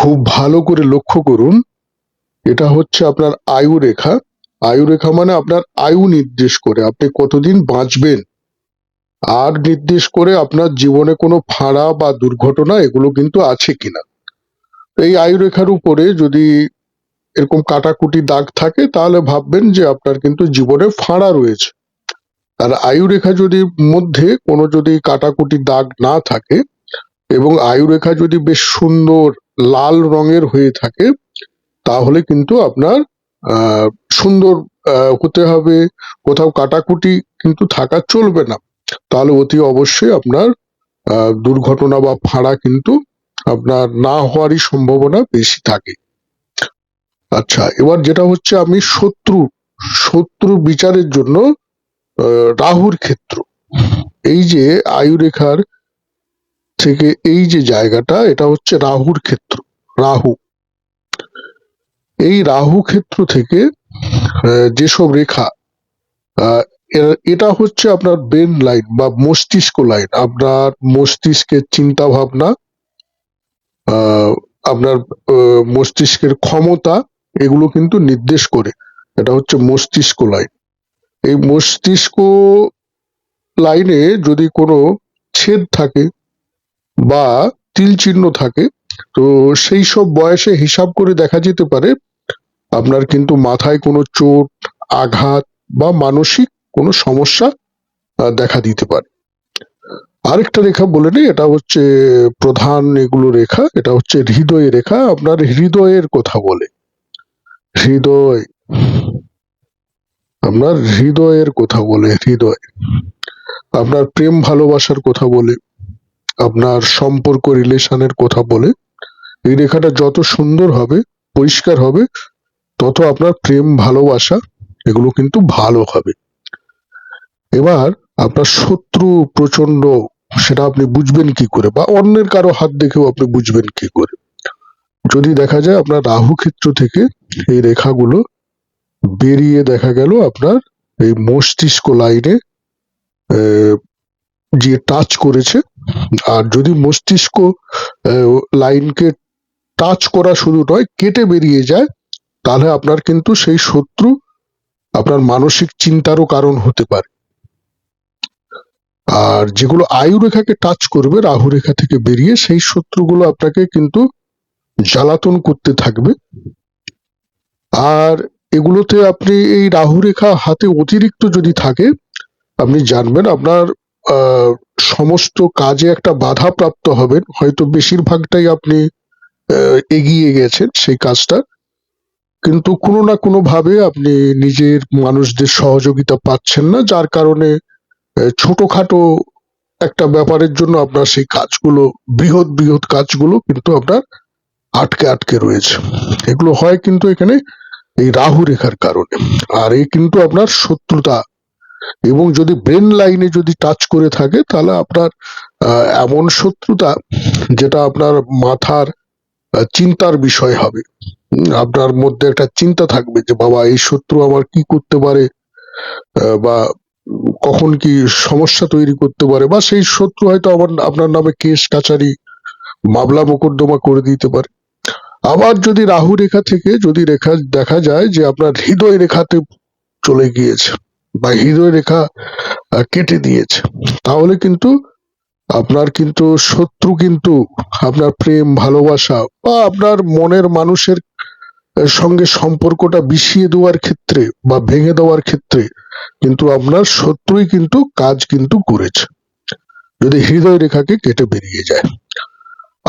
খুব ভালো করে লক্ষ্য করুন, এটা হচ্ছে আপনার আয়ু রেখা। আয়ু রেখা মানে আপনার আয়ু নির্দেশ করে আপনি কতদিন বাঁচবেন, আর নির্দেশ করে আপনার জীবনে কোনো ফাঁড়া বা দুর্ঘটনা এগুলো কিন্তু আছে কিনা। এই আয়ু রেখার উপরে যদি এরকম কাটাকুটি দাগ থাকে তাহলে ভাববেন যে আপনার কিন্তু জীবনে ফাঁড়া রয়েছে। আর আয়ু রেখা যদি মধ্যে কোনো যদি কাটাকুটি দাগ না থাকে এবং আয়ু রেখা যদি বেশ সুন্দর লাল রঙের হয়ে থাকে, তাহলে কিন্তু আপনার আহ সুন্দর হতে হবে, কোথাও কাটাকুটি কিন্তু থাকা চলবে না, তাহলে অতি অবশ্যই আপনার দুর্ঘটনা বা ফাঁড়া কিন্তু আপনার না হওয়ারই সম্ভাবনা বেশি থাকে। আচ্ছা, এবার যেটা হচ্ছে আমি শত্রু বিচারের জন্য রাহুর ক্ষেত্র, এই যে আয়ু রেখার থেকে এই যে জায়গাটা, এটা হচ্ছে রাহুর ক্ষেত্র। রাহু, এই রাহু ক্ষেত্র থেকে যেসব রেখা, এটা হচ্ছে আপনার ব্রেন লাইন বা মস্তিষ্ক লাইন, আপনার মস্তিষ্কের চিন্তা ভাবনা, আপনার মস্তিষ্কের ক্ষমতা, এগুলো কিন্তু নির্দেশ করে। এটা হচ্ছে মস্তিষ্ক লাইন। এই মস্তিষ্ক লাইনে যদি কোনো ছেদ থাকে বা তিল চিহ্ন থাকে, তো সেই সব বয়সে হিসাব করে দেখা যেতে পারে আপনার কিন্তু মাথায় কোনো চোট, আঘাত বা মানসিক কোনো সমস্যা দেখা দিতে পারে। আরেকটা রেখা বলে নেই, এটা হচ্ছে প্রধান এগুলো রেখা, এটা হচ্ছে হৃদয় রেখা, আপনার হৃদয়ের কথা বলে। হৃদয়, আপনার হৃদয়ের কথা বলে। হৃদয় আপনার প্রেম ভালোবাসার কথা বলে, আপনার সম্পর্ক রিলেশনের কথা বলে। এই রেখাটা যত সুন্দর হবে, পরিষ্কার হবে, তত আপনার প্রেম ভালোবাসা এগুলো কিন্তু ভালো হবে। এবার আপনার শত্রু প্রচন্ড, সেটা আপনি বুঝবেন কি করে, বা অন্যের কারো হাত দেখেও আপনি বুঝবেন কি করে? যদি দেখা যায় আপনার রাহু ক্ষেত্র থেকে এই রেখাগুলো বেরিয়ে দেখা গেল আপনার এই মস্তিষ্ক লাইনে যে টাচ করেছে, আর যদি মস্তিষ্ক লাইনকে টাচ করা শুধু নয়, কেটে বেরিয়ে যায়, তাহলে আপনার কিন্তু সেই শত্রু আপনার মানসিক চিন্তারও কারণ হতে পারে। আর যেগুলো আয়ু রেখাকে টাচ করবে রাহু রেখা থেকে বেরিয়ে, সেই শত্রুগুলো আপনাকে কিন্তু জ্বালাতন করতে থাকবে। আর এগুলোতে আপনি এই রাহু রেখা হাতে অতিরিক্ত যদি থাকে, আপনি জানবেন আপনার সমস্ত কাজে একটা বাধা প্রাপ্ত হবেন, হয়তো বেশিরভাগটাই আপনি এগিয়ে গেছেন সেই কাজটা, কিন্তু কোনো না কোনো ভাবে আপনি নিজের মানুষদের সহযোগিতা পাচ্ছেন না, যার কারণে ছোটখাটো একটা ব্যাপারের জন্য আপনার সেই কাজগুলো, বৃহৎ বৃহৎ কাজগুলো কিন্তু আপনার আটকে আটকে রয়েছে। এগুলো হয় কিন্তু এখানে এই রাহু রেখার কারণে। আর এই কিন্তু আপনার শত্রুতা, এবং যদি ব্রেন লাইনে যদি টাচ করে থাকে, তাহলে আপনার এমন শত্রুতা যেটা আপনার মাথার চিন্তার বিষয় হবে। আপনার মধ্যে একটা চিন্তা থাকবে যে বাবা, এই শত্রু আমার কি করতে পারে, বা কখন কি সমস্যা তৈরি করতে পারে, বা সেই শত্রু হয়তো আপনার নামে কেস কাচারি, মামলা মোকদ্দমা করে দিতে পারে। আবার যদি রাহু রেখা থেকে যদি রেখা দেখা যায় যে আপনার হৃদয় রেখাতে চলে গিয়েছে বা হৃদয় রেখা কেটে দিয়েছে, তাহলে কিন্তু আপনার কিন্তু শত্রু কিন্তু আপনার প্রেম ভালোবাসা বা আপনার মনের মানুষের সঙ্গে সম্পর্কটা বিষিয়ে দেওয়ার ক্ষেত্রে বা ভেঙে দেওয়ার ক্ষেত্রে কিন্তু আপনার শত্রুই কিন্তু কাজ কিন্তু করেছে, যদি হৃদয় রেখাকে কেটে বেরিয়ে যায়।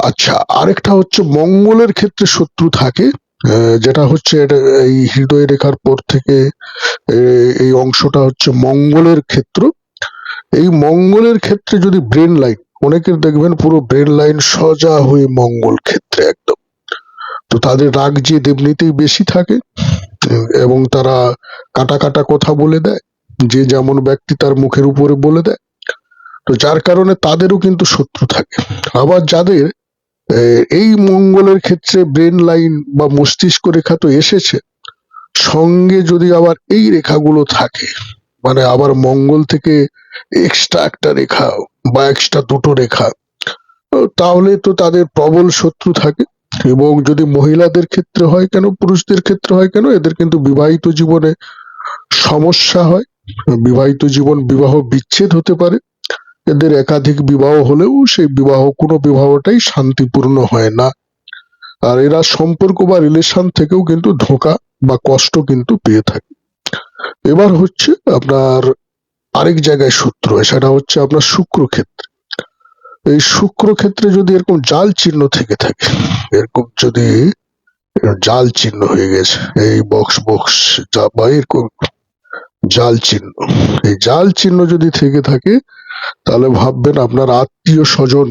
আচ্ছা, আরেকটা হচ্ছে মঙ্গলের ক্ষেত্রে শত্রু থাকে, যেটা হচ্ছে এই হৃদয় রেখার পর থেকে এই অংশটা হচ্ছে মঙ্গলের ক্ষেত্র। এই মঙ্গলের ক্ষেত্রে যদি ব্রেন লাইন, অনেকের দেখবেন পুরো ব্রেন লাইন সোজা হয়ে মঙ্গল ক্ষেত্রে একদম, তো তাদের রাগ যে এমনিতেই বেশি থাকে, এবং তারা কাটা কাটা কথা বলে দেয়, যে যেমন ব্যক্তি তার মুখের উপরে বলে দেয়, তো যার কারণে তাদেরও কিন্তু শত্রু থাকে। আবার যাদের এই মঙ্গলের ক্ষেত্রে ব্রেন লাইন বা মস্তিষ্ক রেখা তো এসেছে, সঙ্গে যদি আবার এই রেখাগুলো থাকে, মানে আবার মঙ্গল থেকে এক্সট্রা একটা রেখা বা এক্সট্রা দুটো রেখা, তাহলে তো তাদের প্রবল শত্রু থাকে। এবং যদি মহিলাদের ক্ষেত্রে হয় কেন, পুরুষদের ক্ষেত্রে হয় কেন, এদের কিন্তু বিবাহিত জীবনে সমস্যা হয়, বিবাহিত জীবন বিবাহ বিচ্ছেদ হতে পারে, এদের একাধিক বিবাহ হলেও সেই কোনো বিবাহটাই শান্তিপূর্ণ হয় না। আর এরা সম্পর্ক বা রিলেশন থেকেও কিন্তু ধোঁকা বা কষ্ট কিন্তু পেয়ে থাকে। এবার হচ্ছে আপনার আরেক জায়গায় শত্রু হয়, সেটা হচ্ছে আপনার শুক্র ক্ষেত্রে। এই শুক্র ক্ষেত্রে যদি এরকম জাল চিহ্ন থেকে থাকে, এরকম যদি জাল চিহ্ন হয়ে গেছে, এই বক্স বক্স বা এরকম জাল চিহ্ন, এই জাল চিহ্ন যদি থেকে থাকে, তাহলে ভাববেন আপনার আত্মীয় স্বজন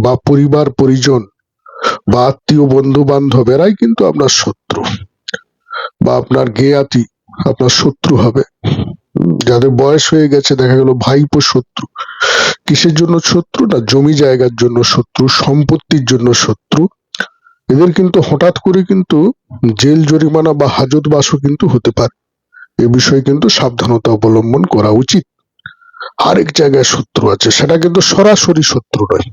বা পরিবার পরিজন বা আত্মীয় বন্ধু বান্ধব এরাই কিন্তু আপনার শত্রু, বা আপনার জ্ঞাতি আপনার শত্রু হবে। যাদের বয়স হয়ে গেছে, দেখা গেল ভাইপো শত্রু। কিসের জন্য শত্রু? না জমি জায়গার জন্য শত্রু, সম্পত্তির জন্য শত্রু। এদের কিন্তু হঠাৎ করে কিন্তু জেল জরিমানা বা হাজতবাসও কিন্তু হতে পারে। এ বিষয়ে কিন্তু সাবধানতা অবলম্বন করা উচিত। আরেক জায়গায় শত্রু আছে, সেটা কিন্তু সরাসরি শত্রু নয়,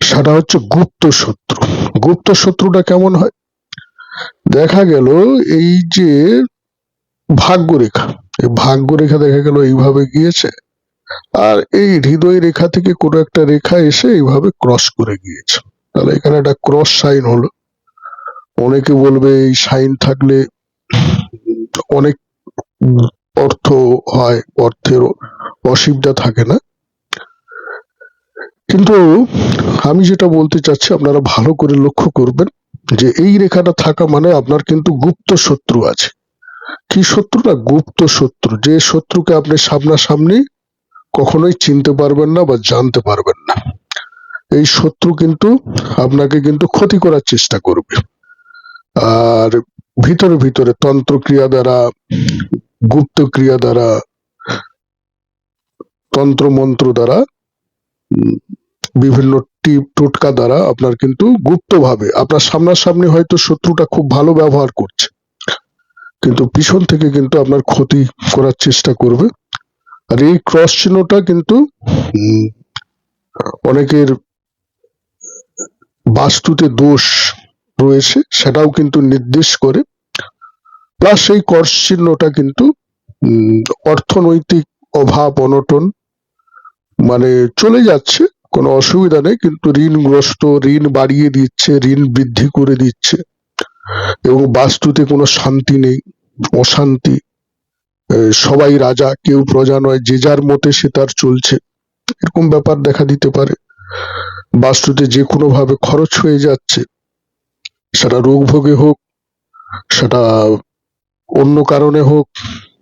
সেটা হচ্ছে গুপ্ত শত্রু। গুপ্ত শত্রুটা কেমন হয়? দেখা গেল এই যে ভাগ্যরেখা, এই ভাগ্যরেখা দেখা গেল এইভাবে গিয়েছে, আর এই হৃদয় রেখা থেকে কোনো একটা রেখা এসে এইভাবে ক্রস করে গিয়েছে, তাহলে এখানে একটা ক্রস সাইন হলো। অনেকে বলবে এই সাইন থাকলে অনেক অর্থ হয়, অর্থের অসুবিধা থাকে না। কিন্তু আমি যেটা বলতে চাচ্ছি, আপনারা ভালো করে লক্ষ্য করবেন যে এই রেখাটা থাকা মানে আপনার কিন্তু গুপ্ত শত্রু আছে। কি শত্রু? না গুপ্ত শত্রু, যে শত্রুকে আপনি সামনাসামনি কখনোই চিনতে পারবেন না বা জানতে পারবেন না। এই শত্রু কিন্তু আপনাকে কিন্তু ক্ষতি করার চেষ্টা করবে, আর ভিতরে ভিতরে তন্ত্র ক্রিয়া দ্বারা, গুপ্ত ক্রিয়া দ্বারা, তন্ত্র মন্ত্র দ্বারা, বিভিন্ন টিপ টোটকা দ্বারা আপনার কিন্তু গুপ্তভাবে আপনার সামনাসামনি হয়তো শত্রুটা খুব ভালো ব্যবহার করছে, কিন্তু পিছন থেকে কিন্তু আপনার ক্ষতি করার চেষ্টা করবে। আর এই ক্রস চিহ্নটা কিন্তু অনেকের বাস্তুতে দোষ রয়েছে সেটাও কিন্তু নির্দেশ করে। প্লাস এই ক্রস চিহ্নটা কিন্তু অর্থনৈতিক অভাব অনটন মানে চলে যাচ্ছে, কোনো অসুবিধা নেই, কিন্তু ঋণগ্রস্ত, ঋণ বাড়িয়ে দিচ্ছে, ঋণ বৃদ্ধি করে দিচ্ছে, এবং বাস্তুতে কোনো শান্তি নেই, অশান্তি, সবাই রাজা কেউ প্রজা নয়, যে যার মতে সে তার চলছে, এরকম ব্যাপার দেখা দিতে পারে। বাস্তুতে যে কোনো ভাবে খরচ হয়ে যাচ্ছে, সেটা রোগ ভোগে হোক, সেটা অন্য কারণে হোক,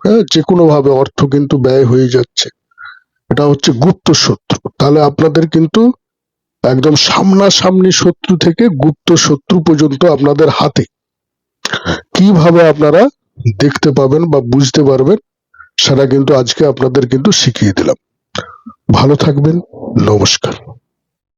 হ্যাঁ, যে কোনো ভাবে অর্থ কিন্তু ব্যয় হয়ে যাচ্ছে। এটা হচ্ছে গুপ্ত শত্রু। তাহলে আপনাদের কিন্তু একদম সামনাসামনি শত্রু থেকে গুপ্ত শত্রু পর্যন্ত আপনাদের হাতে, কিভাবে আপনারা দেখতে পাবেন বা বুঝতে পারবেন, সেটা কিন্তু আজকে আপনাদের কিন্তু শিখিয়ে দিলাম। ভালো থাকবেন, নমস্কার।